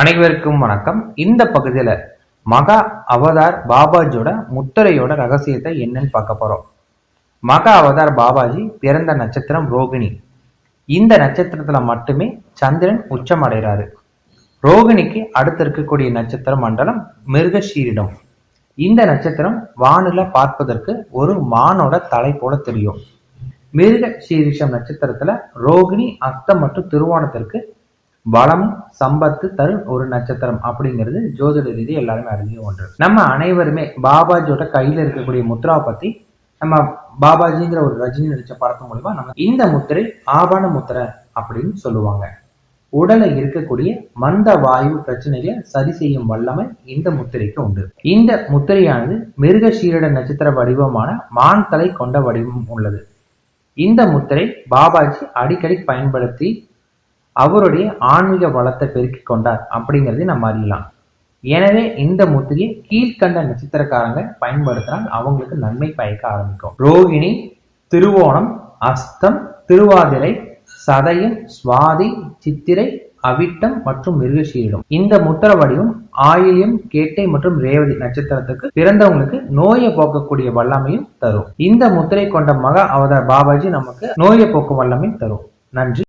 அனைவருக்கும் வணக்கம். இந்த பகுதியில மகா அவதார் பாபாஜியோட முத்திரையோட ரகசியத்தை என்னன்னு பார்க்க போறோம். மகா அவதார் பாபாஜி பிறந்த நட்சத்திரம் ரோகிணி. இந்த நட்சத்திரத்துல மட்டுமே சந்திரன் உச்சம் அடைகிறாரு. ரோகிணிக்கு அடுத்து இருக்கக்கூடிய நட்சத்திர மண்டலம் மிருகஷீரிடம். இந்த நட்சத்திரம் வானில பார்ப்பதற்கு ஒரு மானோட தலை போல தெரியும். மிருகஷீரிஷம் நட்சத்திரத்துல ரோகிணி, அஸ்தம் மற்றும் திருவோணத்திற்கு பலம் சம்பத்து தரும் ஒரு நட்சத்திரம் அப்படிங்கிறது ஜோதிட ரீதி எல்லாருமே அறிஞ்ச ஒன்று. நம்ம அனைவருமே பாபாஜியோட கையில இருக்கக்கூடிய முத்ராவை பத்தி நம்ம பாபாஜிங்கிற ஒரு ரஜினி நடிச்ச படத்து மூலமா நம்ம இந்த முத்திரை ஆபான முத்திரை அப்படின்னு சொல்லுவாங்க. உடலை இருக்கக்கூடிய மந்த வாயு பிரச்சனைகளை சரி செய்யும் வல்லமை இந்த முத்திரைக்கு உண்டு. இந்த முத்திரையானது மிருகஷீரிட நட்சத்திர வடிவமான மான் தலை கொண்ட வடிவம் உள்ளது. இந்த முத்திரை பாபாஜி அடிக்கடி பயன்படுத்தி அவருடைய ஆன்மீக வளத்தை பெருக்கிக் கொண்டார் அப்படிங்கிறதை நம்ம அறியலாம். எனவே இந்த முத்திரையை கீழ்கண்ட நட்சத்திரக்காரங்க பயன்படுத்தினால் அவங்களுக்கு நன்மை பயக்க ஆரம்பிக்கும். ரோகிணி, திருவோணம், அஸ்தம், திருவாதிரை, சதயம், சுவாதி, சித்திரை, அவிட்டம் மற்றும் மிருகஷீரிடம். இந்த முத்திர வடிவம் ஆயில்யம், கேட்டை மற்றும் ரேவதி நட்சத்திரத்துக்கு பிறந்தவங்களுக்கு நோயை போக்கக்கூடிய வல்லமையும் தரும். இந்த முத்திரை கொண்ட மகா அவதார் பாபாஜி நமக்கு நோயை போக்கும் வல்லமை தரும். நன்றி.